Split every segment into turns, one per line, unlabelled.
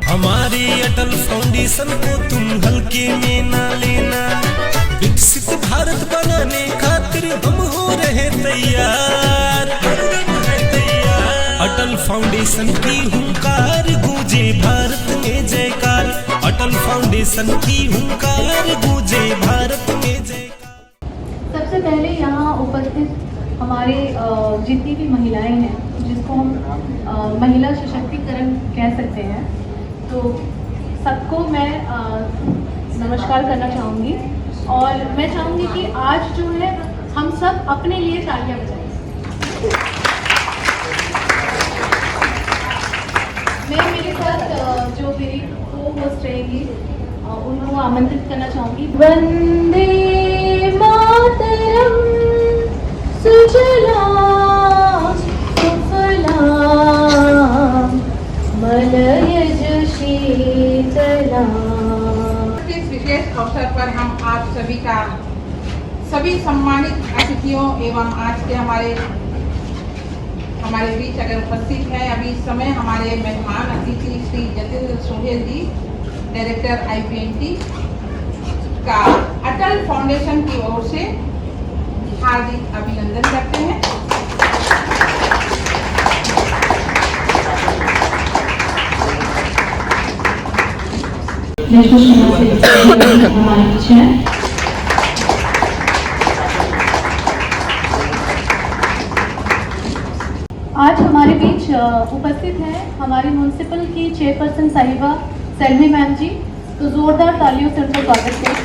हमारी अटल फाउंडेशन को तुम हल्के में ना लेना, विकसित भारत बनाने खातिर हम हो रहे तैयार। अटल फाउंडेशन की हुंकार गूंजे भारत में जयकार, अटल फाउंडेशन की हुंकार गूंजे भारत में जयकार।
सबसे पहले यहाँ उपस्थित हमारे जितनी भी महिलाएं हैं, जिसको हम महिला सशक्तिकरण कह सकते हैं, तो सबको मैं नमस्कार करना चाहूँगी। और मैं चाहूँगी कि आज जो है हम सब अपने लिए तालियां बजाएं। मैं मेरे साथ जो मेरी को-होस्ट रहेगी उनको आमंत्रित करना चाहूँगी। वंदे मातरम सुजलां सुफलां मलयज शीतलां।
इस विशेष अवसर पर हम आप सभी सम्मानित अतिथियों एवं आज के हमारे बीच अगर उपस्थित हैं अभी इस समय हमारे मेहमान अतिथि श्री जतेंद्र सोहेल जी, डायरेक्टर IPNT का अटल फाउंडेशन की ओर से हार्दिक अभिनंदन करते हैं।
हमारे पीछे हैं। आज हमारे बीच उपस्थित हैं हमारी म्यूनिसिपल की चेयरपर्सन साहिबा सैलमी मैम जी, तो जोरदार तालियों से उनका स्वागत करें।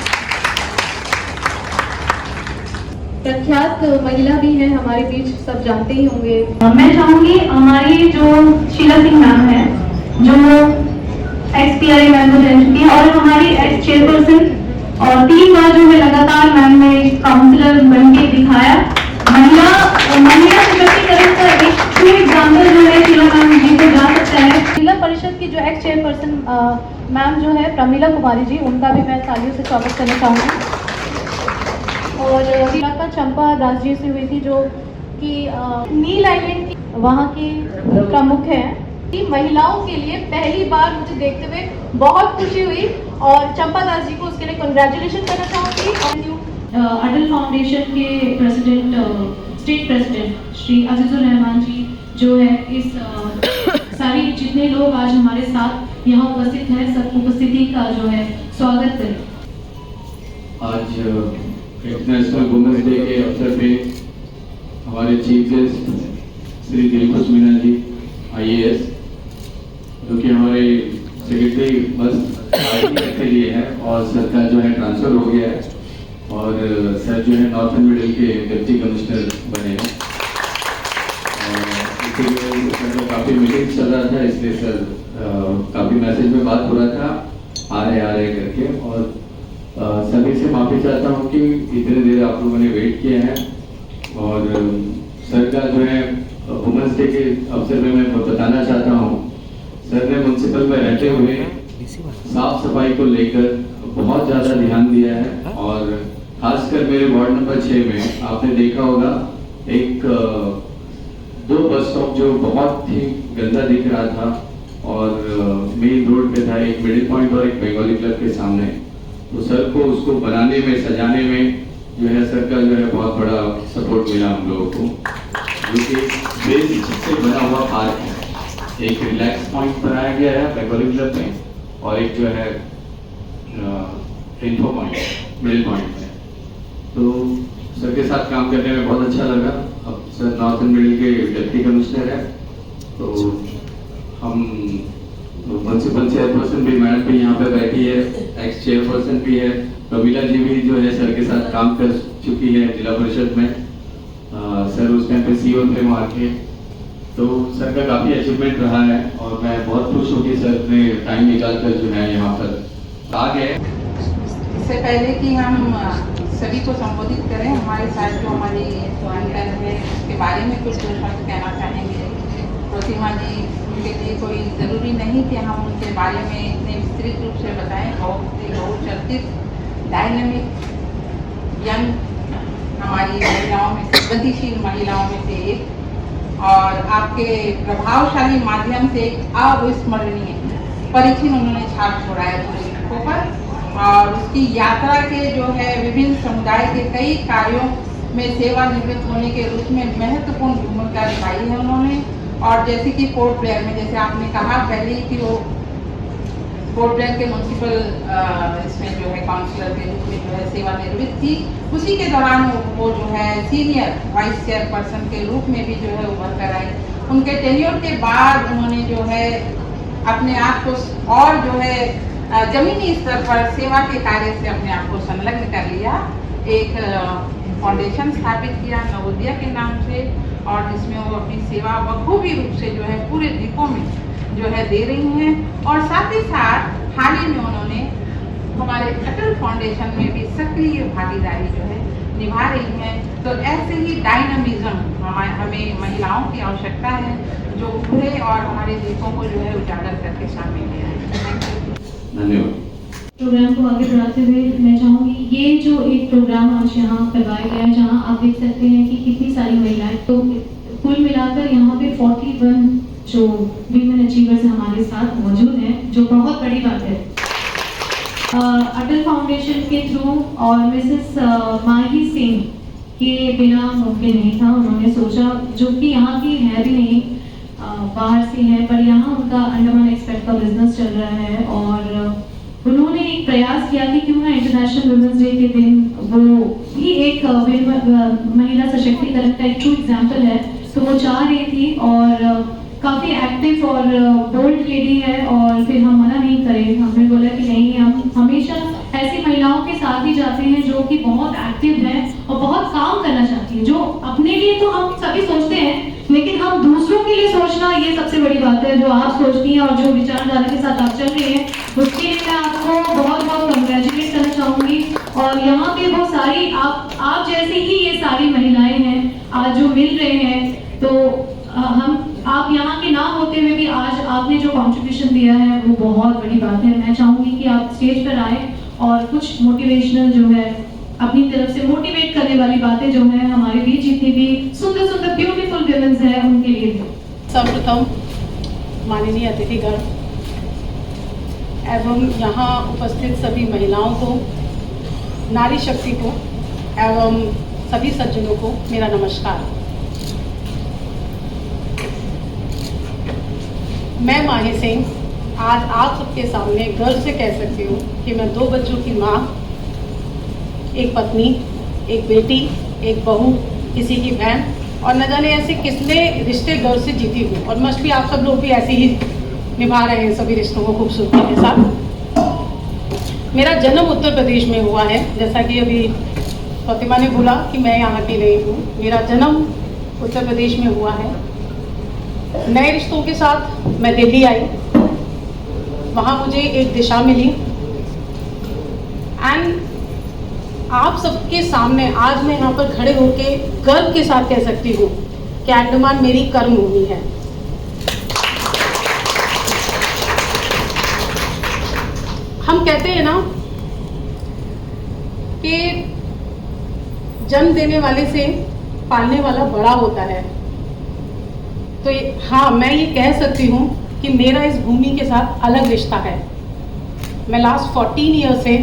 प्रख्यात महिला भी है हमारे बीच, सब जानते ही होंगे। मैं चाहूंगी हमारी जो शीला सिंह मैम है, जो XPRA मैम को रह चुकी है और हमारी एक्स चेयरपर्सन, और 3 बार जो है लगातार मैम ने काउंसलर बन के दिखाया। महिला सशक्तिकरण का एक ट्रू एग्जाम्पल जो है शीला मैम जी को जा सकता है। जिला परिषद की जो एक्स चेयरपर्सन मैम जो है प्रमीला कुमारी जी, उनका भी मैं तालियों से स्वागत करना चाहूँगी। और जिला का चंपा दास जी से हुई थी, जो कि नील आइलैंड की वहाँ की प्रमुख है। महिलाओं के लिए पहली बार मुझे देखते हुए बहुत खुशी हुई और चंपा दास जी को उसके लिए कंग्रेचुलेशन करना चाहूँगी। अटल फाउंडेशन के president, state president Shri Azizur Rahman ji जो है इस सारी जितने लोग आज हमारे साथ यहाँ उपस्थित हैं, सब उपस्थिति का जो है स्वागत करें।
आज इंटरनेशनल वुमेन्स डे के अवसर पे हमारे chief guest Shri Dilkhush Meena ji IAS, जो कि हमारे सेक्रेटरी बस के लिए है और सर का जो है ट्रांसफर हो गया है और सर जो है नॉर्थ एंड मिडिल के डिप्टी कमिश्नर बने हैं। सर काफ़ी मीटिंग चल रहा था, इसलिए सर काफ़ी मैसेज में बात हो रहा था आ रहे करके। और सभी से माफ़ी चाहता हूँ कि इतने देर आप लोगों ने वेट किया है। और सर का जो है वुमेन्स डे के अवसर में मैं बताना चाहता हूँ, सर ने म्यूनसिपल में रहते हुए साफ सफाई को लेकर बहुत ज़्यादा ध्यान दिया है। और खासकर मेरे वार्ड नंबर 6 में आपने देखा होगा एक 2 बस स्टॉप जो बहुत ही गंदा दिख रहा था और मेन रोड पे था, एक मिडिल पॉइंट और एक बंगाली क्लब के सामने। तो सर को उसको बनाने में, सजाने में जो है सर का जो है बहुत बड़ा सपोर्ट मिला हम लोगों को, जो कि बेसिक से बना हुआ पार्क है। एक रिलैक्स पॉइंट बनाया गया है बंगाली क्लब में और एक जो है इंफो पॉइंट मिडिल पॉइंट में। तो सर के साथ काम करने में बहुत अच्छा लगा। अब सर नॉर्थ एंड मिडिल के डिप्टी कमिश्नर है, तो हम म्यूनसिपल चेयरपर्सन भी मैडम भी यहाँ पे बैठी है, एक्स चेयरपर्सन भी है, प्रमीला जी भी जो है सर के साथ काम कर चुकी है जिला परिषद में। सर उस टाइम पे CEO थे वहाँ के, तो सर का काफ़ी अचीवमेंट रहा है और मैं बहुत खुश हूँ कि सर ने टाइम निकाल कर जो है यहाँ पर आगे
इससे पहले कि हम सभी को संबोधित करें, हमारे साथ जो हमारी एंकर है उसके बारे में कुछ शब्द कहना चाहेंगे। प्रतिमा जी, उनके लिए कोई ज़रूरी नहीं कि हम उनके बारे में इतने विस्तृत रूप से बताएं। बहुत चर्चित, डायनेमिक, यंग हमारी महिलाओं में से, गतिशील महिलाओं में से एक, और आपके प्रभावशाली माध्यम से एक अविस्मरणीय परिचिन उन्होंने छाप छोड़ा है पूरे विश्व पर। और उसकी यात्रा के जो है विभिन्न समुदाय के कई कार्यों में सेवानिवृत्त होने के रूप में महत्वपूर्ण भूमिका निभाई है उन्होंने। और जैसे कि पोर्ट ब्लेयर में, जैसे आपने कहा पहले ही कि वो पोर्ट ब्लेयर के म्यूनसिपल इसमें जो है काउंसलर के रूप में जो है सेवानिवृत्त थी, उसी के दौरान वो जो है सीनियर वाइस चेयरपर्सन के रूप में भी जो है उभर कर आई। उनके टेन्योर के बाद उन्होंने जो है अपने आप को और जो है जमीनी स्तर पर सेवा के कार्य से अपने आप को संलग्न कर लिया। एक फाउंडेशन स्थापित किया नवोदया के नाम से, और जिसमें वो अपनी सेवा बखूबी रूप से जो है पूरे द्वीपों में जो है दे रही हैं। और साथ ही साथ हाल ही में उन्होंने हमारे अटल फाउंडेशन में भी सक्रिय भागीदारी जो है निभा रही हैं। तो ऐसे ही डायनामिज्म हमें महिलाओं की आवश्यकता है, जो उभरे और हमारे द्वीपों को जो है उजागर करके सामने ले आए।
धन्यवाद।
प्रोग्राम को आगे बढ़ाते हुए मैं चाहूँगी, ये जो एक प्रोग्राम आज यहाँ करवाया गया है, जहाँ आप देख सकते हैं कि कितनी सारी महिलाएं, तो कुल मिलाकर यहाँ पे 41 जो वीमेन अचीवर्स हमारे साथ मौजूद हैं, जो बहुत बड़ी बात है। अटल फाउंडेशन के थ्रू और मिसेस माही सिंह के बिना मुमकिन नहीं था। उन्होंने सोचा, जो कि यहाँ की है भी नहीं, बाहर से है, पर यहाँ उनका अंडमान एक्सपेट का बिजनेस चल रहा है, और उन्होंने एक प्रयास किया कि क्यों ना इंटरनेशनल वुमेन्स डे के दिन वो भी एक महिला सशक्तिकरण का एक ट्रू एग्जाम्पल है, तो वो चाह रही थी, और काफ़ी एक्टिव और बोल्ड लेडी है। और फिर हम मना नहीं करें, हमने बोला कि नहीं, हम हमेशा ऐसी महिलाओं के साथ ही जाते हैं जो कि बहुत एक्टिव हैं और बहुत काम करना चाहती हैं। जो अपने लिए तो हम सभी सोचते हैं, लेकिन हम दूसरों के लिए सोचना, ये सबसे बड़ी बात है। जो आप सोचती हैं और जो विचारधारा के साथ आप चल रही हैं, उसके लिए मैं आपको बहुत बहुत कंग्रेचुलेट करना चाहूँगी। और यहाँ पे वो सारी आप जैसे ही ये सारी महिलाएं हैं आज जो मिल रहे हैं, तो आप यहाँ के ना होते हुए भी आज आपने जो कंट्रीब्यूशन दिया है वो बहुत बड़ी बात है। मैं चाहूँगी कि आप स्टेज पर आए और कुछ मोटिवेशनल जो है अपनी तरफ से मोटिवेट करने वाली बातें जो है हमारे बीच जितनी भी सुंदर सुंदर ब्यूटीफुल विमेन्स है उनके लिए भी।
सर्वप्रथम माननीय अतिथिगण एवं यहाँ उपस्थित सभी महिलाओं को, नारी शक्ति को एवं सभी सज्जनों को मेरा नमस्कार। मैं माही सिंह आज आप सबके सामने गर्व से कह सकती हूँ कि मैं 2 बच्चों की माँ, एक पत्नी, एक बेटी, एक बहू, किसी की बहन, और न जाने ऐसे कितने रिश्ते गर्व से जीती हूँ। और मस्ट भी आप सब लोग भी ऐसे ही निभा रहे हैं सभी रिश्तों को खूबसूरती के साथ। मेरा जन्म उत्तर प्रदेश में हुआ है, जैसा कि अभी प्रतिमा ने बोला कि मैं यहाँ की नहीं हूँ। मेरा जन्म उत्तर प्रदेश में हुआ है। नए रिश्तों के साथ मैं दिल्ली आई, वहाँ मुझे एक दिशा मिली, एंड आप सबके सामने आज मैं यहाँ पर खड़े होकर गर्व के साथ कह सकती हूँ कि अंडमान मेरी कर्मभूमि है। हम कहते हैं ना कि जन्म देने वाले से पालने वाला बड़ा होता है, तो हाँ, मैं ये कह सकती हूँ कि मेरा इस भूमि के साथ अलग रिश्ता है। मैं लास्ट 14 ईयर से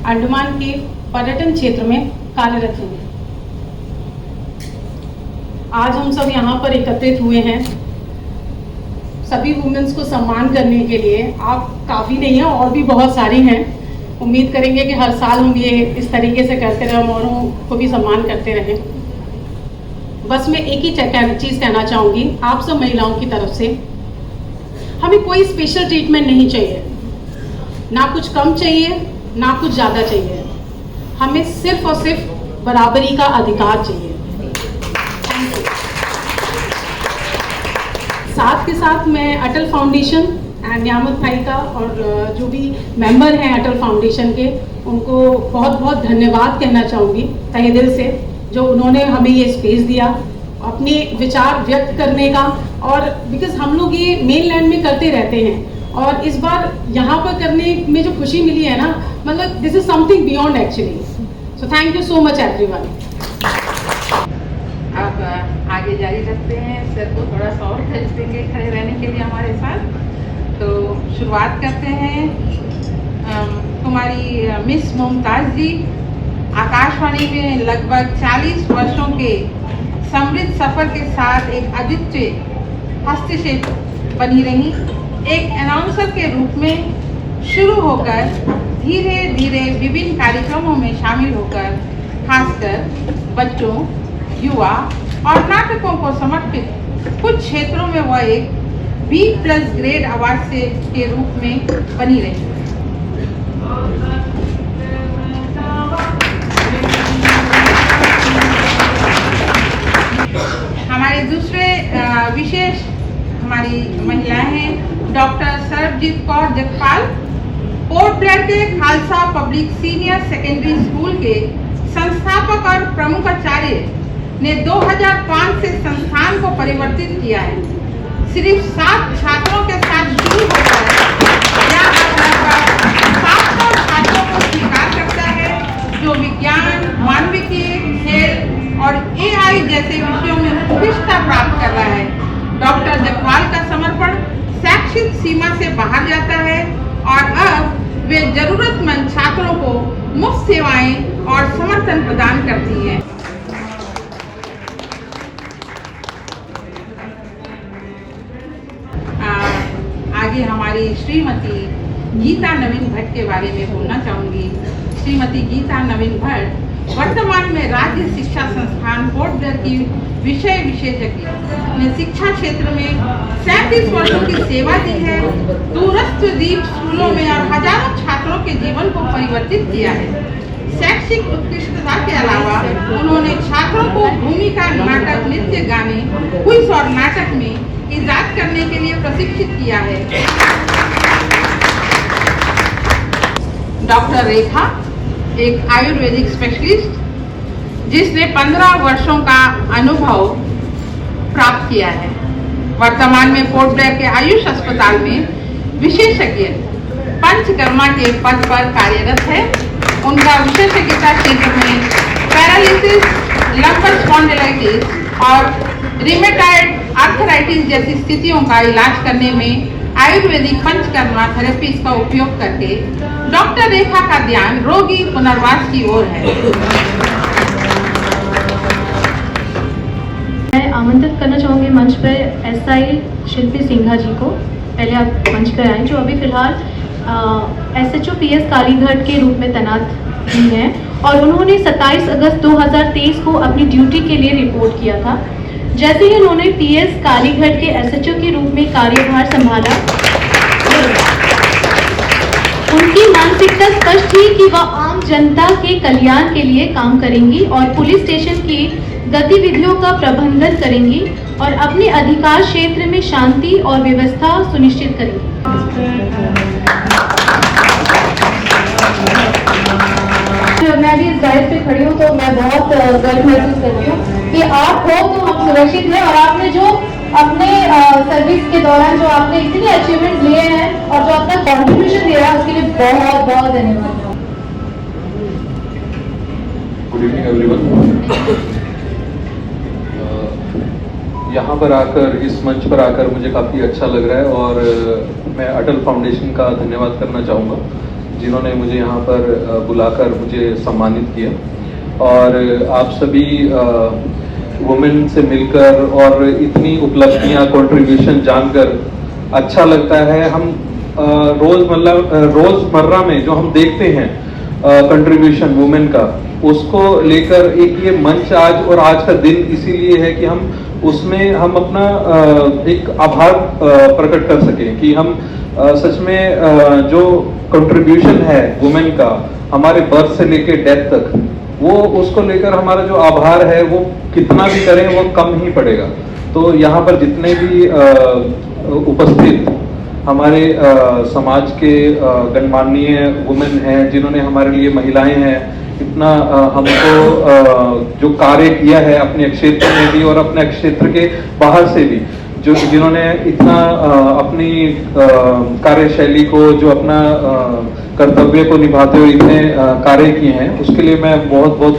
अंडमान के पर्यटन क्षेत्र में कार्यरत हूँ। आज हम सब यहाँ पर एकत्रित हुए हैं सभी वुमेन्स को सम्मान करने के लिए। आप काफ़ी नहीं हैं, और भी बहुत सारी हैं। उम्मीद करेंगे कि हर साल हम ये इस तरीके से करते रहें, औरों को भी सम्मान करते रहें। बस मैं एक ही चीज़ कहना चाहूँगी आप सब महिलाओं की तरफ से, हमें कोई स्पेशल ट्रीटमेंट नहीं चाहिए, ना कुछ कम चाहिए ना कुछ ज़्यादा चाहिए। हमें सिर्फ और सिर्फ बराबरी का अधिकार चाहिए। साथ के साथ मैं अटल फाउंडेशन एंड नियामत भाई का और जो भी मेंबर हैं अटल फाउंडेशन के, उनको बहुत बहुत धन्यवाद कहना चाहूँगी तहे दिल से, जो उन्होंने हमें ये स्पेस दिया अपने विचार व्यक्त करने का। और बिकॉज हम लोग ये मेन लैंड में करते रहते हैं और इस बार यहाँ पर करने में जो खुशी मिली है ना, मतलब this is something beyond actually. So thank you so much everyone.
अब आगे जारी रखते हैं, सर को थोड़ा सा और हेल्प देंगे खड़े रहने के लिए हमारे साथ। तो शुरुआत करते हैं हमारी मिस मुमताज़ जी, आकाशवाणी में लगभग 40 वर्षों के समृद्ध सफर के साथ एक अद्वितीय हस्तक्षेप बनी रही। एक अनाउंसर के रूप में शुरू होकर धीरे धीरे विभिन्न कार्यक्रमों में शामिल होकर खासकर बच्चों, युवा और नाटकों को समर्पित कुछ क्षेत्रों में वह एक B+ ग्रेड अवार्ड से के रूप में बनी रही। हमारे दूसरे विशेष हमारी महिलाएं हैं डॉक्टर सरबजीत कौर जगपाल, पोर्ट ब्लेयर के Khalsa public senior secondary school के संस्थापक और प्रमुख आचार्य ने 2005 से संस्थान को परिवर्तित किया है। सिर्फ 7 छात्रों के साथ शुरू होता है, यह 700 छात्रों को स्वीकार करता है जो विज्ञान, मानविकी, खेल और AI जैसे विषयों में उत्कृष्टता प्राप्त कर रहा है। डॉक्टर जगपाल का समर्पण शैक्षिक सीमा से बाहर जाता है और अब वे जरूरतमंद छात्रों को मुफ्त सेवाएं और समर्थन प्रदान करती हैं। आगे हमारी श्रीमती गीता नवीन भट्ट के बारे में बोलना चाहूँगी। श्रीमती गीता नवीन भट्ट वर्तमान में राज्य शिक्षा संस्थान पोर्ट ब्लेयर की विषय विशेषज्ञ ने शिक्षा क्षेत्र में 37 वर्षों की सेवा दी है। दूरस्थ द्वीप स्कूलों में और हजारों छात्रों के जीवन को परिवर्तित किया है। शैक्षिक उत्कृष्टता के अलावा उन्होंने छात्रों को भूमिका, नाटक, नृत्य, गाने, क्विज और नाटक में इजाद करने के लिए प्रशिक्षित किया है। डॉक्टर रेखा एक आयुर्वेदिक स्पेशलिस्ट जिसने 15 वर्षों का अनुभव प्राप्त किया है। वर्तमान में पोर्ट ब्लेयर के आयुष अस्पताल में विशेषज्ञ पंचकर्मा के पद पर कार्यरत है। उनका विशेषज्ञता क्षेत्र में पैरालिसिस, लंबर स्पॉन्डिलाइटिस और रिमेटॉइड आर्थराइटिस जैसी स्थितियों का इलाज करने में आयुर्वेदिक पंचकर्मा थेरेपीज का उपयोग करके डॉक्टर रेखा का ध्यान रोगी पुनर्वास की ओर है।
मैं आमंत्रित करना चाहूँगी मंच पर SI शिल्पी सिंघा जी को। पहले आप मंच पर आए, जो अभी फिलहाल SHO PS कालीघाट के रूप में तैनात भी हैं और उन्होंने 27 अगस्त 2023 को अपनी ड्यूटी के लिए रिपोर्ट किया था। जैसे ही उन्होंने PS कालीघाट के SHO के रूप में कार्यभार संभाला, उनकी मानसिकता स्पष्ट थी कि वह आम जनता के कल्याण के लिए काम करेंगी और पुलिस स्टेशन की गतिविधियों का प्रबंधन करेंगी और अपने अधिकार क्षेत्र में शांति और व्यवस्था सुनिश्चित करेंगी। मैं भी इस डाइस पे खड़ी हूँ तो मैं बहुत गर्व महसूस करती हूँ कि आप हो तो हम सुरक्षित हैं और आपने जो अपने सर्विस के दौरान जो आपने इतने अचीवमेंट लिए हैं और जो अपना कॉन्ट्रीब्यूशन दिया है उसके लिए बहुत बहुत धन्यवाद।
Good evening everyone. यहाँ पर आकर, इस मंच पर आकर मुझे काफ़ी अच्छा लग रहा है और मैं अटल फाउंडेशन का धन्यवाद करना चाहूँगा जिन्होंने मुझे यहाँ पर बुलाकर मुझे सम्मानित किया। और आप सभी वुमेन से मिलकर और इतनी उपलब्धियाँ, कंट्रीब्यूशन जानकर अच्छा लगता है। हम रोज़मर्रा में जो हम देखते हैं कंट्रीब्यूशन वुमेन का, उसको लेकर एक ये मंच आज और आज का दिन इसीलिए है कि हम उसमें हम अपना एक आभार प्रकट कर सकें कि हम सच में जो कंट्रीब्यूशन है वुमेन का हमारे बर्थ से लेके डेथ तक, वो उसको लेकर हमारा जो आभार है वो कितना भी करें वो कम ही पड़ेगा। तो यहाँ पर जितने भी उपस्थित हमारे समाज के गणमान्य वुमेन हैं, जिन्होंने हमारे लिए, महिलाएं हैं, इतना हमको जो कार्य किया है अपने क्षेत्र में भी और अपने क्षेत्र के बाहर से भी, जो जिन्होंने इतना अपनी कार्यशैली को, जो अपना कर्तव्य को निभाते हुए इतने कार्य किए हैं, उसके लिए मैं बहुत बहुत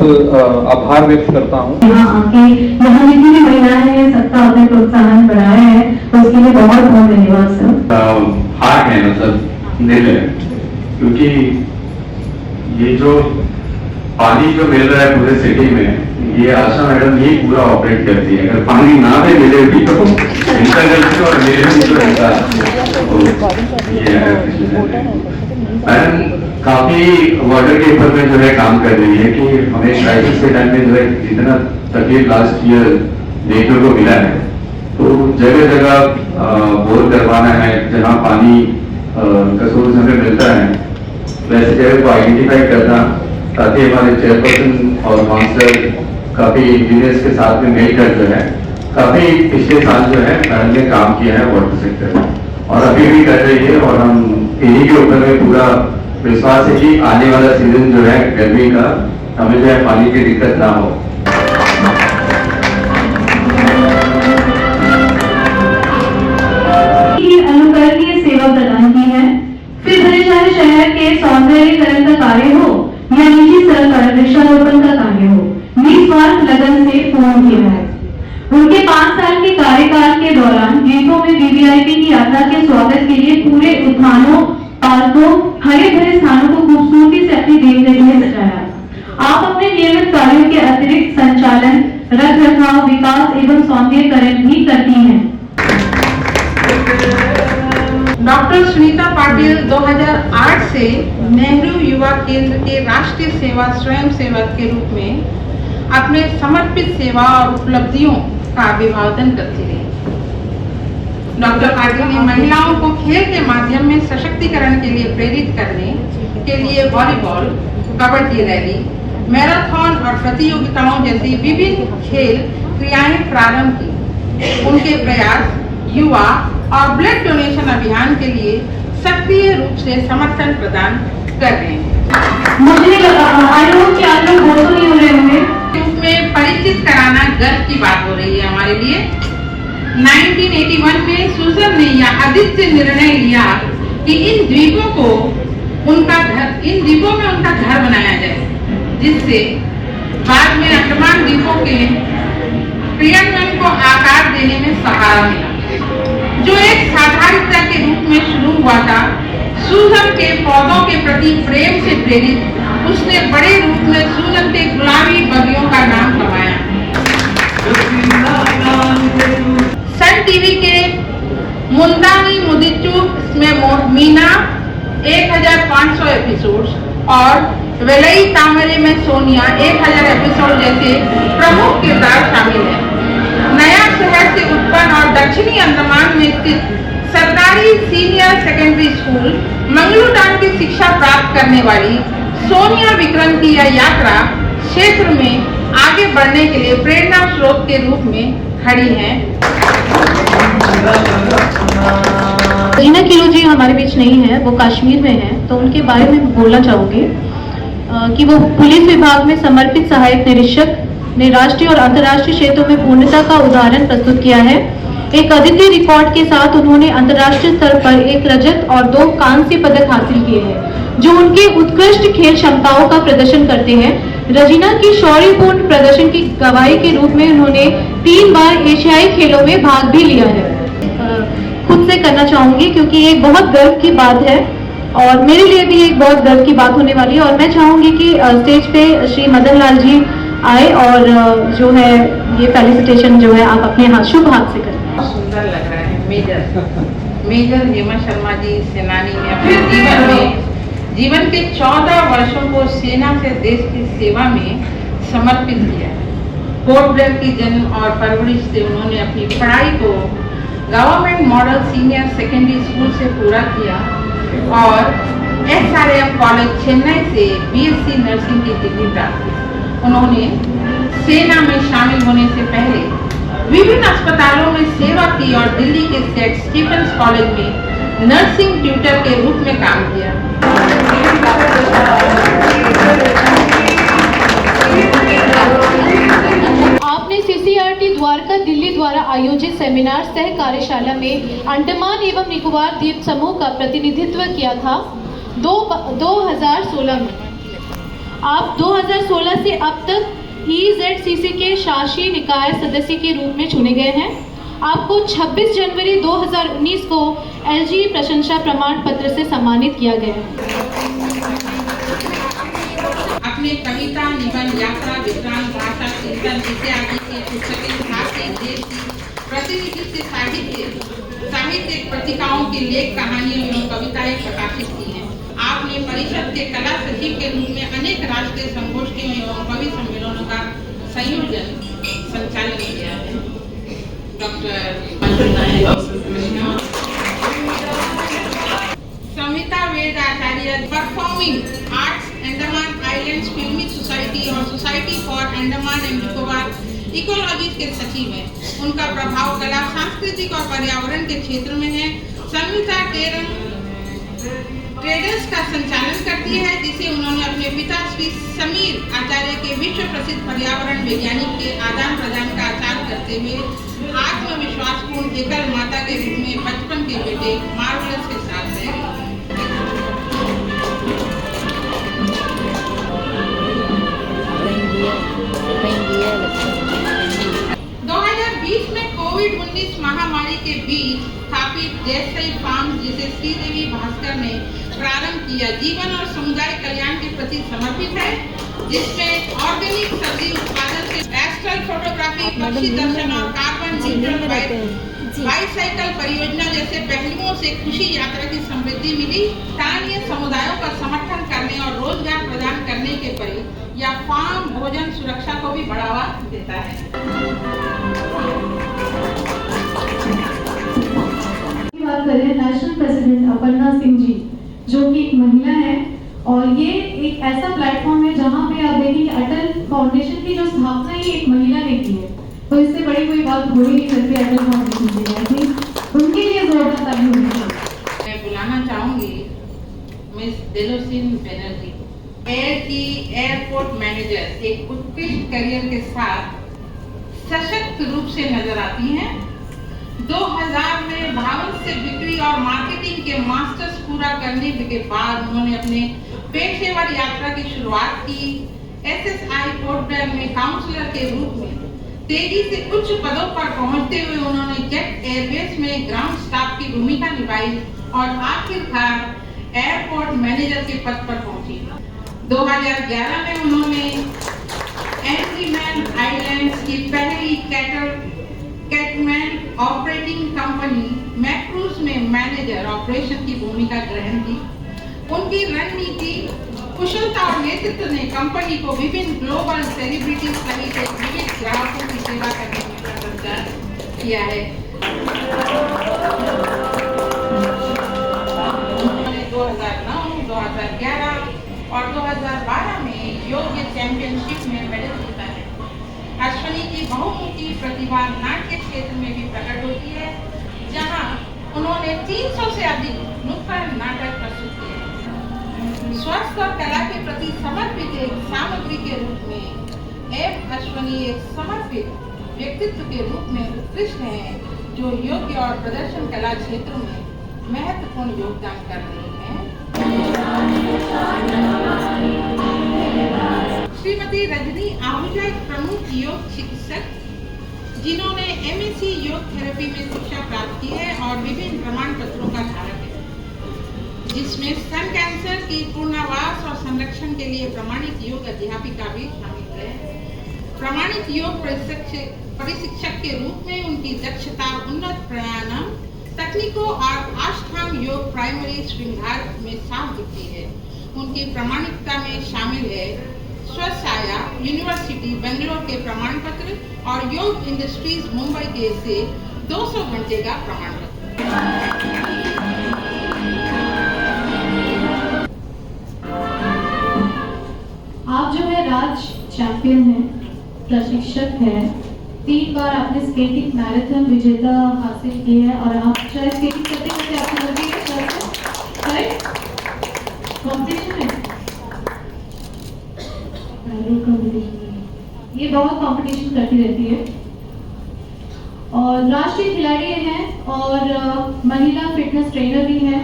आभार व्यक्त करता हूँ।
यहाँ आके यहाँ जितनी भी महिलाएं हैं सबका आपने प्रोत्साहन बढ़ाया है, तो उसके लिए बहुत बहुत धन्यवाद सर।
हार्ट है, मतलब दिल है, क्योंकि ये जो पानी जो मिल रहा है पूरे सिटी में, ये आशा मैडम ही पूरा ऑपरेट करती है। अगर पानी ना भी मिले भी तो इनका गलती और मेरे भी जो रहता ये है। मैडम काफी वाटर के ऊपर में जो है काम कर रही है कि हमें क्राइसिस के टाइम में जो है जितना तकलीफ लास्ट ईयर देखने को मिला है, तो जगह जगह बोर करवाना है, जहाँ पानी का सोर्स हमें मिलता है वैसे जगह को आइडेंटिफाई करना, ताकि हमारे चेयरपर्सन और काउंसलर काफी इंजीनियर्स के साथ में मिलकर जो है काफी पिछले साल जो है मैडम ने काम किया है वाटर सेक्टर में, और अभी भी कर रही है। और हम इन्हीं के ऊपर में पूरा विश्वास है कि आने वाला सीजन जो है गर्मी का, हमें जो है पानी की दिक्कत ना हो।
अनुकरणीय सेवा प्रदान की है, फिर भले चाहे शहर के सौंदर्यीकरण का कार्य हो या निजी सड़क वृक्षारोपण का कार्य हो, निस्वार्थ लगन से पूर्ण किया है। उनके 5 साल के कार्यकाल के दौरान द्वीपों में वीवीआईपी की यात्रा के स्वागत के लिए पूरे उद्यानों, पार्कों, हरे भरे स्थानों को खूबसूरती से अपनी देखरेख में सजाया। आप अपने नियमित कार्यों के अतिरिक्त संचालन, रख रखाव, विकास एवं सौंदर्यीकरण भी करती हैं।
डॉक्टर सुनीता पाटिल 2008 से नेहरू युवा केंद्र के राष्ट्रीय सेवा स्वयं सेवक के रूप में अपने समर्पित सेवा और उपलब्धियों का अभिवादन करती रही। डॉक्टर पाटिल ने महिलाओं को खेल के माध्यम में सशक्तिकरण के लिए प्रेरित करने के लिए वॉलीबॉल, कबड्डी रैली, मैराथन और प्रतियोगिताओं जैसी विभिन्न खेल क्रियाएं प्रारंभ की। उनके प्रयास युवा और ब्लड डोनेशन अभियान के लिए सक्रिय रूप से समर्थन प्रदान कर रहे हैं।
मुझे आप लोग बोल तो नहीं हो रहे होंगे,
रूप में परिचित कराना गर्व की बात हो रही है हमारे लिए। 1981 में सुजन ने यह आदित्य निर्णय लिया कि इन द्वीपों में उनका घर बनाया जाए, जिससे बाद में अंडमान द्वीपों के क्रियान्वयन को आकार देने में सहारा मिला। जो एक साधारणता के रूप में शुरू हुआ था, सूजन के पौधों के प्रति प्रेम से प्रेरित उसने बड़े रूप में सूजन के गुलाबी बगियों का नाम कमाया। सन टीवी के मुंदानी मुदिचू में मीना 1500 एपिसोड्स और वेलई तामरे में सोनिया 1000 एपिसोड जैसे प्रमुख किरदार शामिल हैं। नया शहर से उत्पन्न और दक्षिणी अंडमान में स्थित सरकारी सीनियर सेकेंडरी स्कूल मंगलूडान की शिक्षा प्राप्त करने वाली सोनिया विक्रम की यह यात्रा क्षेत्र में आगे बढ़ने के लिए प्रेरणा स्रोत के रूप में खड़ी है।
रीना किलो जी हमारे बीच नहीं है, वो कश्मीर में है, तो उनके बारे में बोलना चाहूंगी कि वो पुलिस विभाग में समर्पित सहायक निरीक्षक ने राष्ट्रीय और अंतर्राष्ट्रीय क्षेत्रों में पूर्णता का उदाहरण प्रस्तुत किया है। एक अद्वितीय रिकॉर्ड के साथ उन्होंने अंतर्राष्ट्रीय स्तर पर 1 रजत और 2 कांस्य पदक हासिल किए हैं, जो उनके उत्कृष्ट खेल क्षमताओं का प्रदर्शन करते हैं। रजीना की शौर्यपूर्ण प्रदर्शन की गवाही के रूप में उन्होंने 3 बार एशियाई खेलों में भाग भी लिया है। खुद से करना चाहूंगी क्योंकि ये एक बहुत गर्व की बात है और मेरे लिए भी एक बहुत गर्व की बात होने वाली है। और मैं चाहूंगी कि स्टेज पे श्री मदन लाल जी आए और जो है ये फेलिसिटेशन जो है आप अपने हाथ शुभ हाथ से करें।
सुंदर लग रहा है। मेजर हेमा शर्मा जी सेनानी ने अपने जीवन के 14 वर्षों को सेना से देश की सेवा में समर्पित किया। पोर्ट ब्लेयर की जन्म और परवरिश से उन्होंने अपनी पढ़ाई को government model senior secondary school से पूरा किया और SRM कॉलेज चेन्नई से BSc नर्सिंग की डिग्री प्राप्त की। उन्होंने सेना में शामिल होने से पहले विभिन्न अस्पतालों में सेवा की और दिल्ली के सेंट स्टीफेंस कॉलेज में नर्सिंग ट्यूटर के रूप में काम किया।
आपने सीसीआरटी द्वारका दिल्ली द्वारा आयोजित सेमिनार सह कार्यशाला में अंडमान एवं निकोबार द्वीप समूह का प्रतिनिधित्व किया था 2016 में। आप 2016 से अब तक EZCC के शासी निकाय सदस्य के रूप में चुने गए हैं। आपको 26 जनवरी 2019 को LG प्रशंसा प्रमाण पत्र से सम्मानित किया गया है।
अपने कविता, निबंध, यात्रा, विज्ञान, भाषा, चिंतन इत्यादि के पुस्तकें साथ ही देश की प्रतिनिधि साहित्य पत्रिकाओं के लेख, कहानियां एवं कविताएं प्रकाशित की हैं। आपने परिषद के कला सचिव के रूप में अनेक राष्ट्रीय संगोष्ठियों एवं कवि सम्मेलनों का संचालन किया है। समिता वेद आचार्य परफॉर्मिंग आर्ट्स अंडमान आइलैंड्स फिल्मी सोसाइटी और society for Andaman and Nicobar ecology के सचिव हैं। उनका प्रभाव कला, सांस्कृतिक और पर्यावरण के क्षेत्र में है। समिता ट्रेडर्स का संचालन करती है, जिसे उन्होंने अपने पिता श्री समीर आचार्य के विश्व प्रसिद्ध पर्यावरण वैज्ञानिक के आदान प्रदान का आचार करते हुए आत्मविश्वासपूर्ण एकल माता के रूप में बचपन के बेटे मार्वलस के साथ रहे। 2020 में कोविड-19 महामारी के बीच स्थापित जैसई फार्म, जिसे श्रीदेवी भास्कर ने प्रारंभ किया, जीवन और समुदाय कल्याण के प्रति समर्पित है, जिसमें ऑर्गेनिक सब्जी उत्पादन से एस्ट्रल फोटोग्राफी, पक्षी दर्शन और कार्बन न्यूट्रल बाईसाइकिल परियोजना जैसे पहलुओं से खुशी यात्रा की समृद्धि मिली। स्थानीय समुदायों का समर्थन करने और रोजगार प्रदान करने के परि या फार्म भोजन सुरक्षा को भी बढ़ावा देता है।
बात करें नेशनल प्रेसिडेंट अपर्णा सिंह जी, जो कि एक महिला है, और ये एक ऐसा प्लेटफॉर्म है जहाँ पे आप देखेंगे अटल फाउंडेशन की जो स्थापना ही एक महिला ने की है, तो इससे बड़ी कोई बात हो ही नहीं सकती अटल फाउंडेशन की। उनके लिए जोरदार ताली होनी चाहिए।
मैं बुलाना चाहूंगी मिस देलोसिन बनर्जी, एयरपोर्ट मैनेजर, एक उत्कृष्ट करियर के साथ सशक्त रूप से नजर आती हैं। 2000 में भारत से बिक्री और मार्केटिंग के मास्टर्स पूरा करने के बाद उन्होंने अपने पेशेवर यात्रा की शुरुआत की। SSI पोर्ट ब्लेयर में काउंसलर के रूप में तेजी से उच्च पदों पर पहुंचते हुए उन्होंने जेट एयरवेज में ग्राउंड स्टाफ की भूमिका निभाई और आखिरकार एयरपोर्ट मैनेजर के पद पर पहुंची। 2011 में उन्होंने अंडमान आइलैंड्स की पहली कैटमैन ऑपरेटिंग कंपनी मैक्रूज में मैनेजर ऑपरेशन की भूमिका ग्रहण की। उनकी रणनीति, कुशलता और नेतृत्व ने कंपनी को विभिन्न ग्लोबल सेलिब्रिटीज सहित विविध ग्राहकों की सेवा करने में प्रशंसा किया है। उन्होंने 2009, 2011 और 2012 में योग चैंपियनशिप में मेडल जीता है। अश्वनी की बहुमुखी प्रतिभा नाट्य क्षेत्र में भी प्रकट होती है, जहां उन्होंने 300 से अधिक नुक्कड़ नाटक प्रस्तुत किए। स्वास्थ्य और कला के प्रति समर्पित एक सामग्री के रूप में अश्वनी एक समर्पित व्यक्तित्व के रूप में उत्कृष्ट हैं, जो योग्य और प्रदर्शन कला क्षेत्रों में महत्वपूर्ण योगदान कर रही हैं। श्रीमती रजनी आहूजा एक प्रमुख योग चिकित्सक, जिन्होंने MSc योग थेरेपी में शिक्षा प्राप्त की है और विभिन्न प्रमाण पत्रों का धारक है, जिसमें स्तन कैंसर की पूर्णावास और संरक्षण के लिए प्रमाणित योग अध्यापिका भी शामिल है। प्रमाणित योग प्रशिक्षक के रूप में उनकी दक्षता उन्नत प्राणायाम तकनीकों और अष्टांग योग प्राइमरी श्रृंगार में साफ दिखती है। उनकी प्रामाणिकता में शामिल है स्वसाया यूनिवर्सिटी बेंगलोर के प्रमाण पत्र और योग इंडस्ट्रीज मुंबई के से 200 घंटे का प्रमाण पत्र।
आप जो है राज्य चैंपियन हैं, प्रशिक्षक हैं, 3 बार आपने स्केटिंग मैराथन विजेता हासिल की है, और आप शायद स्केटिंग करते करते आपको लगे करेक्ट? कॉम्पिटिशन है, ये बहुत कंपटीशन करती रहती है। और राष्ट्रीय खिलाड़ी हैं और महिला फिटनेस ट्रेनर भी हैं।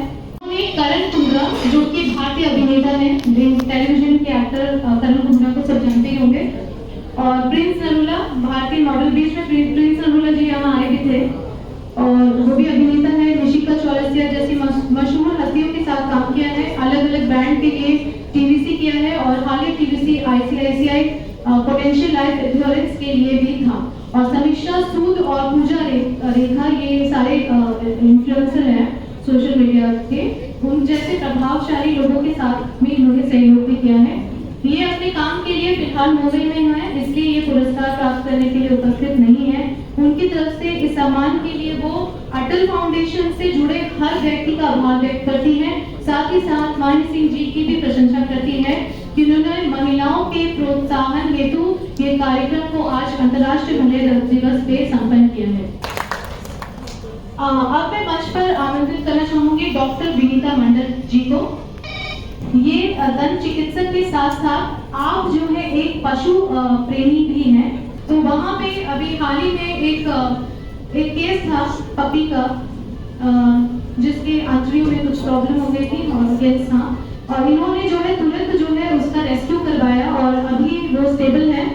करण कुंद्रा जो कि भारतीय अभिनेता हैं, टेलीविजन के एक्टर करण कुंद्रा को सब जानते ही होंगे। और प्रिंस नरूला भारतीय मॉडल, बीच में प्रिंस नरूला जी यहाँ आए भी थे और वो भी अभिनेता है। निशिका चौरसिया जैसी मशहूर हस्तियों के साथ काम किया है, अलग अलग ब्रांड के लिए टीवीसी किया है और हाल ही TVC ICICI Prudential life assurance के लिए भी था। और समीक्षा सूद और पूजा रेखा ये सारे इन्फ्लुएंसर हैं सोशल मीडिया के, उन जैसे प्रभावशाली लोगों के साथ भी इन्होंने सहयोग भी किया है। ये अपने काम के लिए फिलहाल मुंबई में है, इसलिए ये पुरस्कार प्राप्त करने के लिए उपस्थित नहीं है। उनकी तरफ से इस सम्मान के लिए वो अटल फाउंडेशन से जुड़े हर व्यक्ति का आभार व्यक्त करती है। साथ ही साथ मानी सिंह जी की भी प्रशंसा करती है कि उन्होंने महिलाओं के प्रोत्साहन हेतु ये कार्यक्रम को आज अंतर्राष्ट्रीय महिला दिवस पे संपन्न किया है। अब मैं मंच पर आमंत्रित करना चाहूंगी डॉक्टर विनीता मंडल जी को। ये दंत चिकित्सक के साथ साथ आप जो है एक पशु प्रेमी भी हैं, तो वहाँ पे अभी हाल ही में एक केस था पपी का, जिसके आंतरियों में कुछ प्रॉब्लम हो गई थी और केस था, और इन्होंने जो है तुरंत जो है उसका रेस्क्यू करवाया और अभी वो स्टेबल है।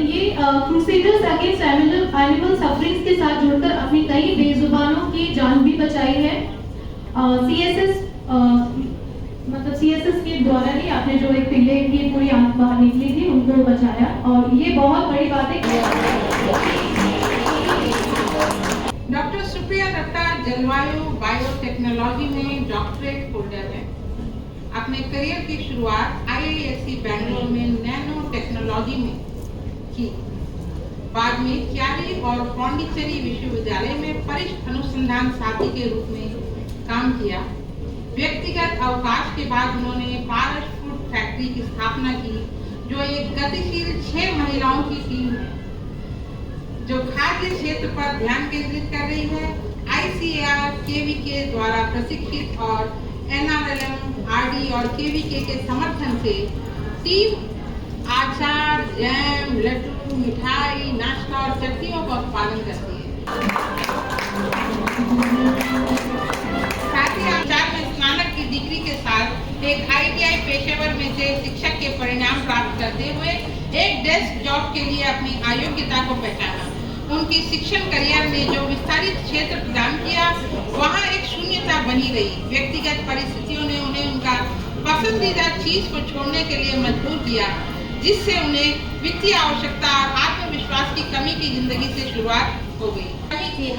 ये क्रूसेडर्स अगेंस्ट एनिमल सफरिंग्स के साथ जुड़कर अपनी कई बेजुबानों की जान भी बचाई है। CSS के द्वारा ही आपने जो एक पिल्ले की पूरी आंख बाहर निकली थी उनको बचाया, और ये बहुत बड़ी बात है।
डॉक्टर सुप्रिया दत्ता जलवायु बायोटेक्नोलॉजी में डॉक्टरेट होल्डर है। अपने करियर की शुरुआत IISc बैंगलोर में नैनो टेक्नोलॉजी में की। बाद में क्यारी और पौंडीचेरी विश्वविद्यालय में वरिष्ठ अनुसंधान साथी के रूप में काम किया। व्यक्तिगत अवकाश के बाद उन्होंने पारस फूड फैक्ट्री की स्थापना की, जो एक गतिशील 6 महिलाओं की टीम है जो खाद्य क्षेत्र पर ध्यान केंद्रित कर रही है। ICAR KVK द्वारा प्रशिक्षित और NRLM RD और KVK के समर्थन से टीम आचार, जैम, लड्डू, मिठाई, नाश्ता और चटनियों का उत्पादन करती है। साथ ही आचार में स्नातक की डिग्री के साथ एक ITI पेशेवर में से शिक्षक के परिणाम प्राप्त करते हुए एक डेस्क जॉब के लिए अपनी अयोग्यता को पहचाना। उनकी शिक्षण करियर ने जो विस्तारित क्षेत्र प्रदान किया, वहाँ एक शून्यता बनी रही। व्यक्तिगत परिस्थितियों ने उन्हें उनका पसंदीदा चीज को छोड़ने के लिए मजबूर किया, जिससे उन्हें वित्तीय आवश्यकता और आत्मविश्वास की कमी की जिंदगी से शुरुआत हो गई।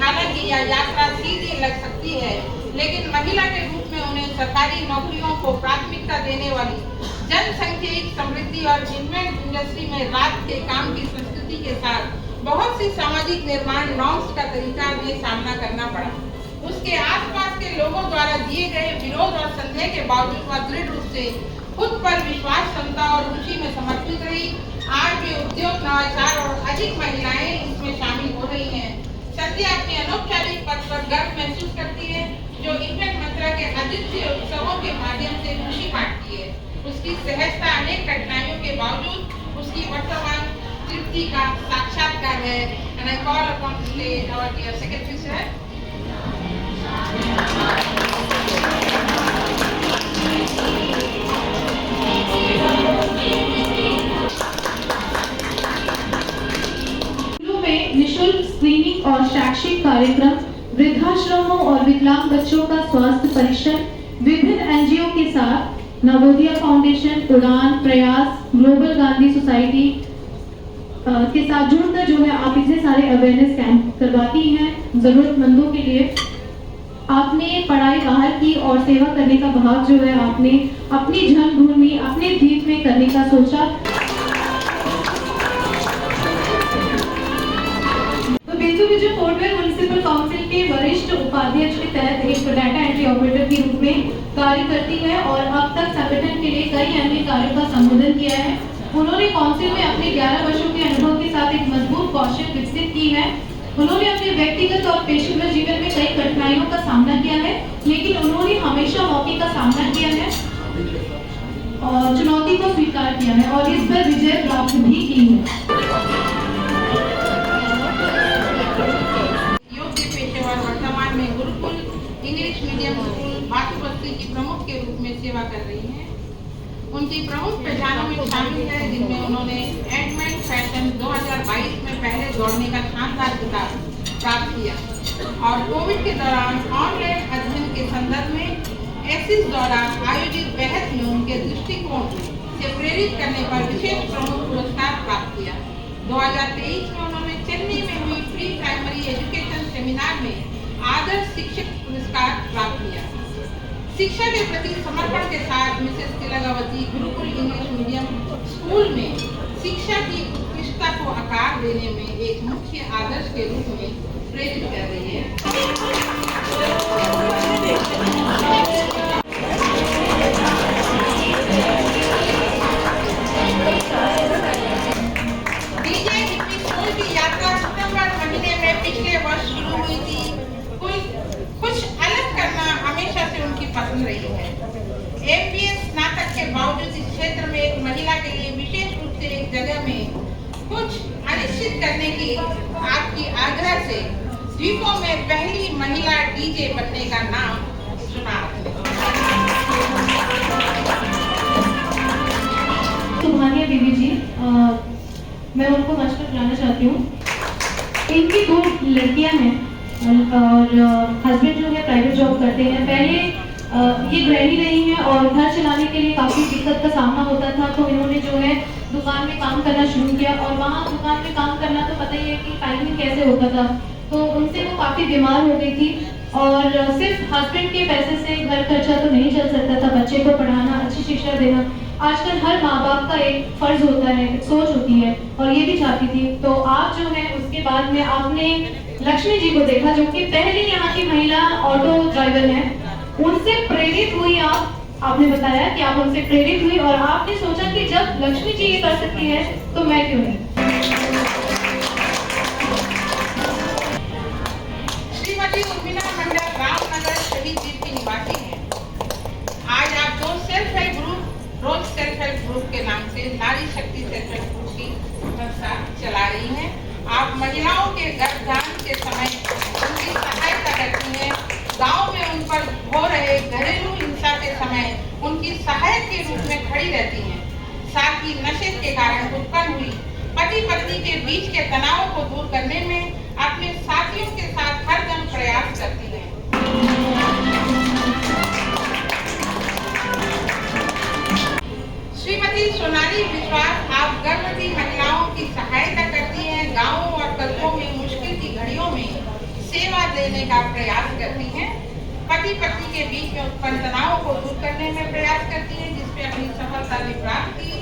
हालांकि यह यात्रा सीधी लग सकती है, लेकिन महिला के रूप में उन्हें सरकारी नौकरियों को प्राथमिकता देने वाली जनसंख्यिक समृद्धि और इन्वेंट इंडस्ट्री में रात के काम की संस्कृति के साथ बहुत सी सामाजिक निर्माण नॉर्म्स का तरीका में सामना करना पड़ा। उसके आसपास के लोगों द्वारा दिए गए विरोध और संदेह के बावजूद वह दृढ़ रूप से खुद पर विश्वास, क्षमता और रुचि में समर्पित रही। आज भी उद्योग, नवाचार और अधिक महिलाएं इसमें शामिल हो रही हैं। संध्या अपने अनौपचारिक पद पर गर्व महसूस करती है, जो इन्वेंट मंत्रा के अद्वितीय उत्सवों के माध्यम से खुशी बांटती है। उसकी सहजता अनेक कठिनाइयों के बावजूद उसकी वर्तमान तृप्ति का साक्षात्कार है। And I call upon the stage our dear Secretary Sir.
में निशुल्क स्क्रीनिंग और शैक्षिक कार्यक्रम, वृद्धाश्रमों और विकलांग बच्चों का स्वास्थ्य परीक्षण, विभिन्न NGO के साथ नवोदया फाउंडेशन, उड़ान, प्रयास, ग्लोबल गांधी सोसाइटी के साथ जुड़कर जो है आप इतने सारे अवेयरनेस कैंप करवाती हैं जरूरतमंदों के लिए। आपने पढ़ाई बाहर की और सेवा करने का भाव जो है आपने अपनी जन्मभूमि, अपने द्वीप में करने का सोचा। तो बेंजुबिजू फोर्टवेयर म्युनिसिपल काउंसिल के वरिष्ठ उपाध्यक्ष के तहत एक डाटा एंट्री ऑपरेटर के रूप में कार्य करती है और अब तक संगठन के लिए कई अन्य कार्यों का संबोधन किया है। उन्होंने काउंसिल में अपने 11 वर्षों के अनुभव के साथ एक मजबूत कौशल विकसित की है। उन्होंने अपने व्यक्तिगत और पेशेवर जीवन में कई कठिनाइयों कठिनाइयों का सामना किया है, लेकिन उन्होंने हमेशा मौके का सामना किया है और चुनौती को स्वीकार किया है और इस पर विजय प्राप्त भी की है।
योग्य पेशेवर वर्तमान में गुरुकुल इंग्लिश मीडियम स्कूल भागवती की प्रमुख के रूप में सेवा कर रही हैं। उनकी प्रमुख पहचानों में शामिल है जिनमें उन्होंने एडमेंट फैशन 2022 में पहले दौड़ने का शानदार खिताब प्राप्त किया और कोविड के दौरान ऑनलाइन अध्ययन के संदर्भ में एसिस द्वारा आयोजित बहस में उनके दृष्टिकोण से प्रेरित करने पर विशेष प्रमुख पुरस्कार प्राप्त किया। 2023 में उन्होंने चेन्नई में हुई प्री प्राइमरी एजुकेशन सेमिनार में आदर्श शिक्षक पुरस्कार प्राप्त किया। शिक्षा के प्रति समर्पण के साथ Mrs Tilakavati Gurukul English medium school में शिक्षा की उत्कृष्टता को आकार देने में एक मुख्य आदर्श के रूप में प्रेरित कर रही है। डीजे हिप्पी स्कूल की यात्रा सितंबर महीने में पिछले वर्ष शुरू हुई थी। कुछ अलग करना हमेशा से उनकी पसंद रही है। MBA स्नातक के बावजूद इस क्षेत्र में एक महिला के लिए विशेष रूप से एक जगह में कुछ अनिश्चित करने की आपकी आग्रह से द्वीपों में पहली महिला डीजे बनने का नाम सुना।
सुभानिया देवी जी, मैं उनको मंच पर बुलाना चाहती हूँ। इनकी 2 लड़कियां हैं और हस्बैंड जो है प्राइवेट जॉब करते हैं। पहले ये गृहिणी रही हैं और घर चलाने के लिए काफ़ी दिक्कत का सामना होता था, तो इन्होंने जो है दुकान में काम करना शुरू किया और वहाँ दुकान में काम करना तो पता ही है कि टाइमिंग कैसे होता था, तो उनसे वो काफ़ी बीमार हो गई थी और सिर्फ हस्बैंड के पैसे से घर खर्चा तो नहीं चल सकता था, बच्चे को पढ़ाना, अच्छी शिक्षा देना आजकल हर माँ बाप का एक फर्ज होता है, सोच होती है और ये भी चाहती थी। तो आप जो है उसके बाद में आपने लक्ष्मी जी को देखा जो कि पहली यहाँ की महिला ऑटो ड्राइवर है, उनसे प्रेरित हुई आपने बताया कि आप उनसे प्रेरित हुई और आपने सोचा कि जब लक्ष्मी जी ये कर सकती है तो मैं क्यों नहीं।
श्रीमती उर्मिला मंडल रामनगर शहीद द्वीप की निवासी हैं। आज आप 2 सेल्फ हेल्प ग्रुप रोज सेल्फ हेल्प ग्रुप के नाम से नारी शक्ति सेल्फ हेल्प ग्रुप की संस्था चला रही हैं। आप महिलाओं के गर्भधारण के समय उनकी सहायता करती हैं। गांव में उन पर हो रहे घरेलू हिंसा के समय उनकी सहायक के रूप में खड़ी रहती हैं। साथ ही नशे के कारण उत्पन्न हुई पति पत्नी के बीच के तनाव को दूर करने में अपने साथियों के साथ हरदम प्रयास करती हैं। श्रीमती सोनाली विश्वास आप गर्भवती महिलाओं की सहायता करती हैं। गांवों और कस्बों में मुश्किल की घड़ियों में सेवा देने का प्रयास करती हैं। पति पत्नी के बीच में उत्पन्न तनाव को दूर करने में प्रयास करती हैं, जिसमें अपनी सफलता भी प्राप्त की।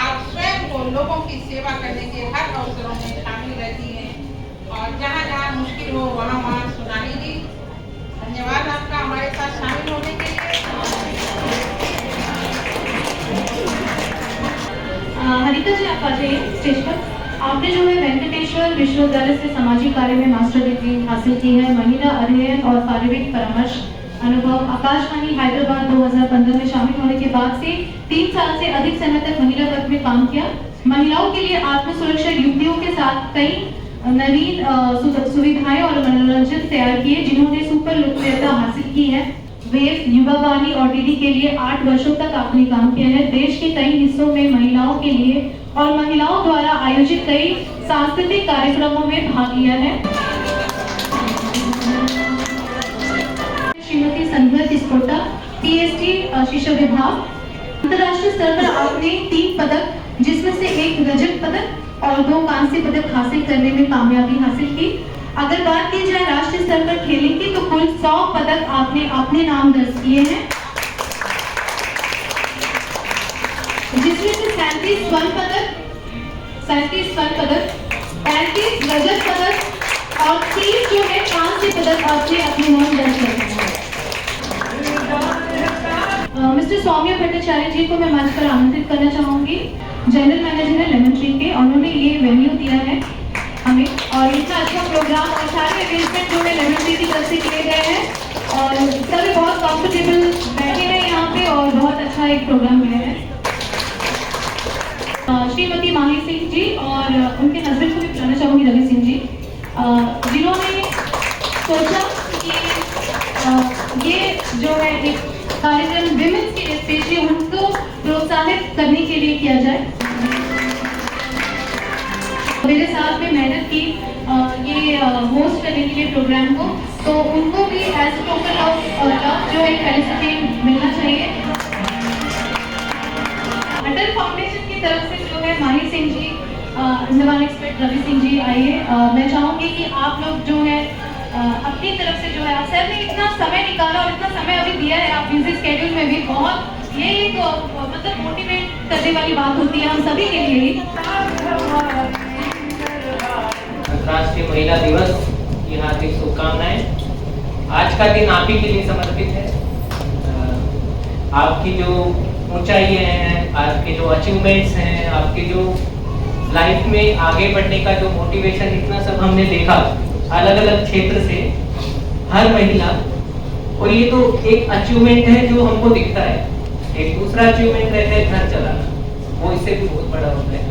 आप स्वयं को लोगों की सेवा करने के हर अवसरों में शामिल रहती हैं और जहाँ जहाँ मुश्किल हो वहाँ सोनाली जी, धन्यवाद आपका हमारे साथ शामिल होने के लिए।
हरिता जी आप आ जाइए स्टेज पर। आपने जो है वेंकटेश्वर विश्वविद्यालय से सामाजिक कार्य में मास्टर डिग्री हासिल की है। महिला अध्ययन और पारिवारिक परामर्श अनुभव आकाशवाणी हैदराबाद 2015 में शामिल होने के बाद से 3 साल से अधिक समय तक महिला वर्ग में काम किया। महिलाओं के लिए आत्म सुरक्षा युक्तियों के साथ कई नवीन सुविधाएं और मनोरंजन तैयार किए जिन्होंने सुपर लोकप्रियता हासिल की है। वेव, युवा वाणी और डीडी के लिए 8 वर्षों तक आपने काम किया है। देश के कई हिस्सों में महिलाओं के लिए और महिलाओं द्वारा आयोजित कई सांस्कृतिक कार्यक्रमों में भाग लिया है। श्रीमती संध्या तिस्कोटा, PhD शिक्षा विभाग। अंतर्राष्ट्रीय स्तर पर आपने 3 पदक जिसमें से 1 रजत पदक और 2 कांस्य पदक हासिल करने में कामयाबी हासिल की। अगर बात की जाए राष्ट्रीय स्तर पर खेलने की तो कुल 100 पदक आपने अपने नाम दर्ज किए हैं, जिसमें से 37 स्वर्ण पदक, 35 रजत पदक और 30 जो है कांस्य पदक आपने अपने नाम दर्ज किए हैं। मिस्टर सौम्य भट्टाचार्य जी को मैं मंच पर आमंत्रित करना चाहूंगी। जनरल मैनेजर है लेमन ट्री के, उन्होंने ये वेन्यू दिया है हमें और इतना अच्छा प्रोग्राम और सारे अरेंजमेंट जो है लेमन ट्री की तरफ से किए गए हैं। प्रोग्राम में है श्रीमती माही सिंह जी और उनके हस्बैंड को भी बुलाना चाहूँगी, रवि सिंह जी, जिन्होंने सोचा कि ये जो है एक कार्यक्रम विमेंस के लिए स्पेशली उनको प्रोत्साहित करने के लिए किया जाए। मेरे साथ में मेहनत की ये होस्ट करने के लिए प्रोग्राम को, तो उनको भी एज टोकन ऑफ लव जो एक फेलिसिटी मिलना चाहिए। अटल फाउंडेशन की तरफ से जो है माही सिंह जी, अंडमान एक्सपर्ट रवि सिंह जी आइए। मैं चाहूँगी कि आप लोग जो है अपनी तरफ से जो है, आप सर ने इतना समय निकाला और इतना समय अभी दिया है, आप बिजी स्केड्यूल में भी बहुत ये एक मतलब मोटिवेट करने वाली बात होती है हम सभी के लिए ही।
अंतर्राष्ट्रीय महिला दिवस की हार्दिक शुभकामनाएं। आज का दिन आप ही के लिए समर्पित है। आपकी जो ऊंचाइयां हैं, आपके जो अचीवमेंट्स हैं, आपके जो लाइफ में आगे बढ़ने का जो मोटिवेशन, इतना सब हमने देखा अलग अलग क्षेत्र से हर महिला, और ये तो एक अचीवमेंट है जो हमको दिखता है। एक दूसरा अचीवमेंट रहता है घर चलाना, वो इससे भी बहुत बड़ा होता है,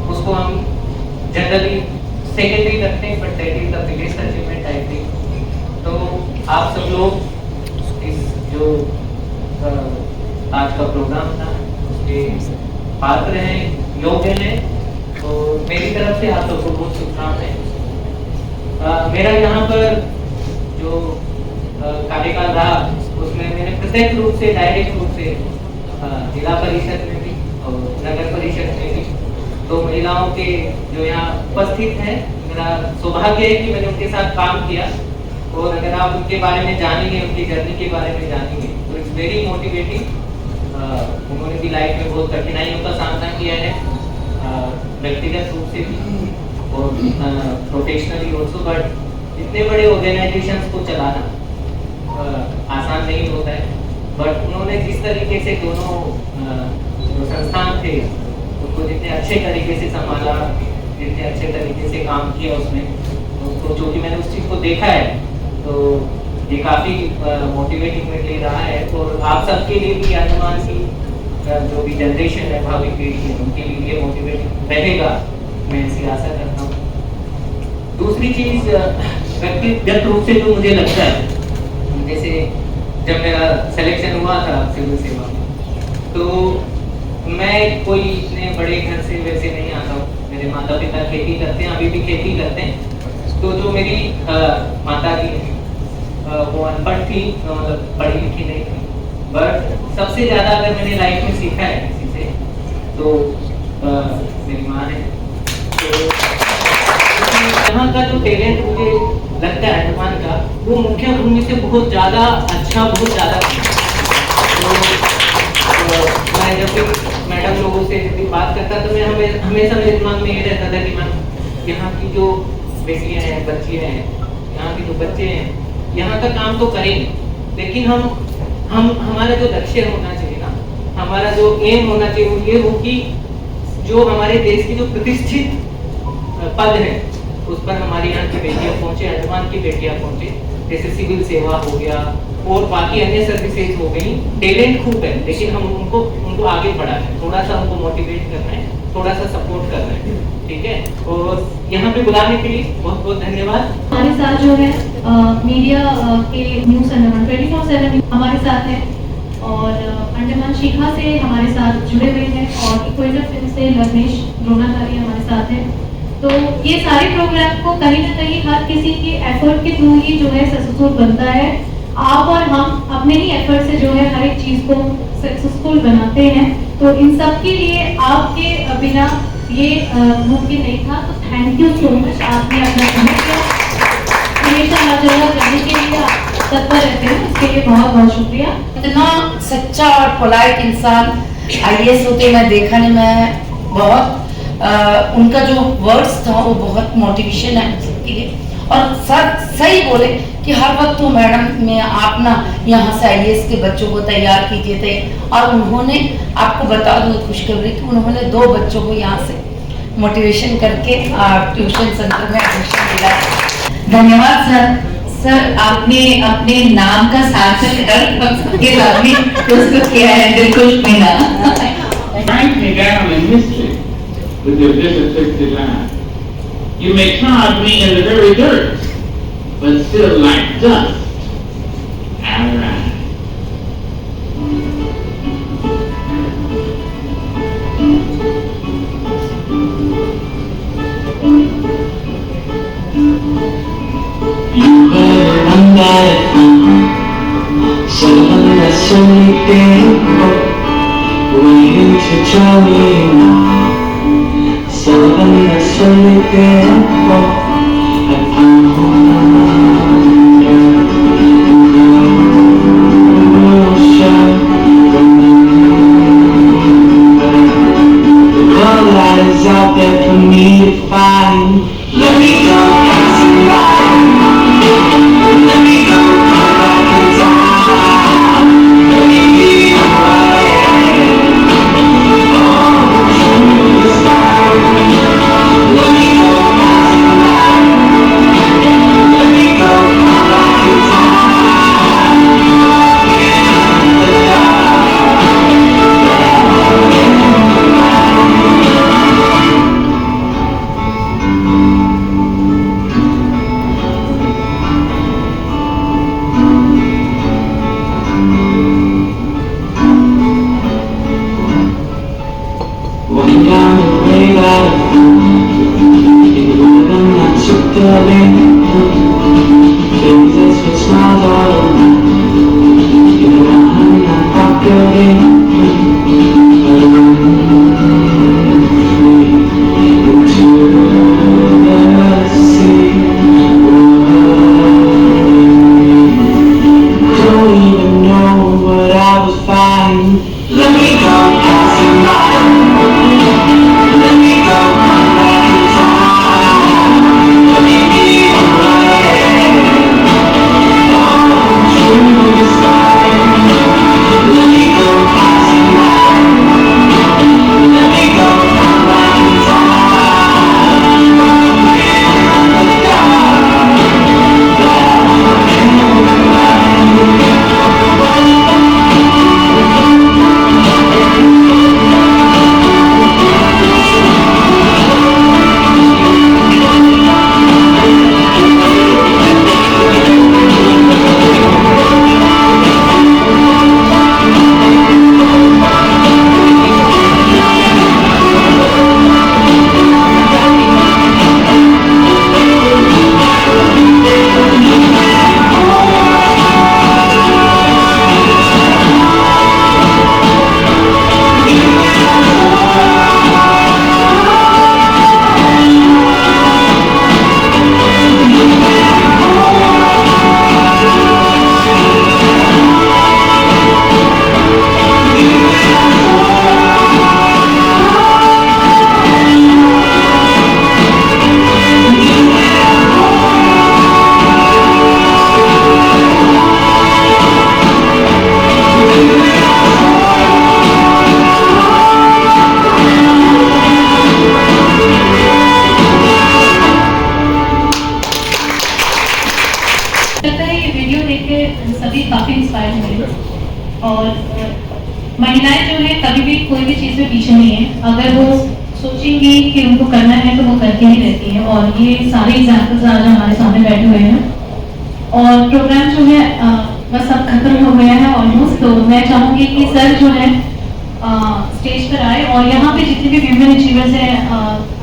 उसको हम जनरली सेकेंडरी रखते हैं, but that is the biggest achievement I think. तो आप सब लोग इस जो आज का प्रोग्राम था उसके पात्र हैं, योग्य हैं, तो मेरी तरफ से आप सबको बहुत शुभकामनाएं। मेरा यहाँ पर जो कार्यकाल रहा उसमें मैंने प्रत्यक्ष रूप से, डायरेक्ट रूप से जिला परिषद में भी और नगर परिषद में भी तो महिलाओं के जो यहाँ उपस्थित हैं, मेरा सौभाग्य है कि मैंने उनके साथ काम किया। और अगर आप उनके बारे में जानेंगे, उनकी जर्नी के बारे में जानेंगे तो इट्स वेरी मोटिवेटिंग। उन्होंने भी लाइफ में बहुत कठिनाइयों का सामना किया है, व्यक्तिगत रूप से भी और प्रोफेशनली ऑल्सो, बट इतने बड़े ऑर्गेनाइजेशंस को चलाना आसान नहीं होता है। बट उन्होंने जिस तरीके से दोनों जो संस्थान थे उनको जितने अच्छे तरीके से संभाला, जितने अच्छे तरीके से काम किया उसमें, तो जो कि मैंने उस चीज़ को देखा है, तो ये काफ़ी मोटिवेटिंग मेरे लिए रहा है। और आप सबके लिए भी, अंडमान की जो भी जनरेशन है, भावी पीढ़ी है, उनके लिए ये मोटिवेटिंग रहेगा, मैं इसकी आशा करता हूँ। दूसरी चीज़ व्यक्तिगत रूप से जो मुझे लगता है, जैसे जब मेरा सिलेक्शन हुआ था सिविल सेवा में, तो मैं कोई इतने बड़े घर से वैसे नहीं आता हूँ। मेरे माता पिता खेती करते हैं, अभी भी खेती करते हैं। तो जो मेरी माता जी वो अनपढ़ थी, मतलब पढ़ी लिखी नहीं थी, बट सबसे ज़्यादा अगर मैंने लाइफ में सीखा है किसी से तो मेरी माँ है। तो यहाँ का जो टैलेंट मुझे लगता है अंडमान का, वो मुख्य भूमि से बहुत ज़्यादा अच्छा, बहुत ज़्यादा। तो मैं जब भी मैडम लोगों से जब भी बात करता तो मैं हमेशा मेरे दिमाग में ये रहता था कि मैं यहाँ की जो बेटियाँ हैं, बच्चियाँ हैं, यहाँ के जो बच्चे हैं, यहाँ का काम तो करेंगे, लेकिन हम हमारा जो लक्ष्य होना चाहिए ना, हमारा जो एम होना चाहिए वो ये हो कि जो हमारे देश की जो प्रतिष्ठित पद है उस पर हमारी यहाँ की बेटियाँ पहुँचे, अंडमान की बेटियाँ पहुँचे। जैसे सिविल सेवा हो गया और बाकी अन्य सर्विसेज हो गई। टैलेंट खूब है, लेकिन हम उनको आगे बढ़ाना है, थोड़ा सा उनको मोटिवेट करना है, थोड़ा सा सपोर्ट करना है, ठीक है। और यहाँ पे बुलाने के लिए बहुत बहुत धन्यवाद।
हमारे साथ जो है मीडिया के न्यूज़ अंडमान 24/7 हमारे साथ है, और अंडमान शिखा से हमारे साथ जुड़े हुए हैं, और इक्वेटर फिल्म से लग्नेश द्रोणाचार्य हमारे साथ है। तो ये सारे प्रोग्राम को कहीं ना कहीं हर किसी के एफर्ट के थ्रू ही जो है सक्सेसफुल बनता है। आप और हम अपने ही एफर्ट से जो है हर एक चीज़ को सक्सेसफुल बनाते हैं। तो इन सब के लिए आपके बिना ये मुमकिन नहीं था। तो थैंक यू सो मच, आपने अपना समय दिया, हमेशा हर जगह करने के लिए तत्पर रहते हैं, इसके लिए बहुत बहुत शुक्रिया।
इतना सच्चा और पोलाइट इंसान IAS होते मैं देखा नहीं। मैं बहुत उनका जो वर्ड्स था वो बहुत मोटिवेशन है सबके लिए, और सही बोले कि हर वक्त तो मैडम में आप ना यहाँ से IAS के बच्चों को तैयार कीजिए थे, और उन्होंने, आपको बता दूँ खुशखबरी कि उन्होंने 2 बच्चों को यहाँ से मोटिवेशन करके ट्यूशन सेंटर में एडमिशन दिलाया। धन्यवाद सर, सर आपने अपने नाम का सार्थक अर्थ के साथ में प्रस्तुत किया है, Dilkhush Meena.
Frank began in history with your disaffected land. You may trod me in the very dirt, but still like dust, I rise. You better run that someone that's only there, waiting to tell me now. Someone that's only there, I the light is out there for me to find. Let me go, passing by. Let me go, come back in time. Let me be who I am. Oh, through the sky. Let me go, passing by. Let me go, come back in time. In the dark. Walking down the way that I found, in the rhythm that took the lead, faces with smiles all around, you know I'm not popular, but I'm free into the sea. Don't even know what I was fighting. Let me go, passing by. Let me go, come back in time. Let me be who I am. Oh, through the sky. Let me go, passing by. Let me go, come back in time. In the dark.
लगता है ये video देख के सभी काफी inspire हुए और महिलाएं जो है कभी भी कोई भी चीज में पीछे नहीं है। अगर वो सोचेंगी कि उनको करना है तो वो करके ही रहती है और ये सारे एग्जाम्पल्स आज हमारे सामने बैठे हुए हैं और प्रोग्राम जो है बस अब खत्म हो गया है ऑलमोस्ट। तो मैं चाहूंगी कि सर जो है स्टेज पर आए और यहाँ पे जितने भी विमेन अचीवर्स हैं,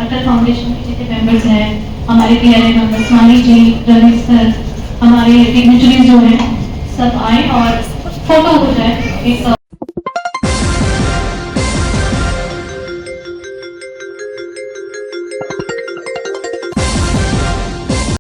अटल फाउंडेशन के जितने मेंबर्स हैं, हमारे PRA मेंबर्स मानी जी, रमेश सर, हमारे डिग्निटरीज जो हैं सब आए और फोटो हो जाए एक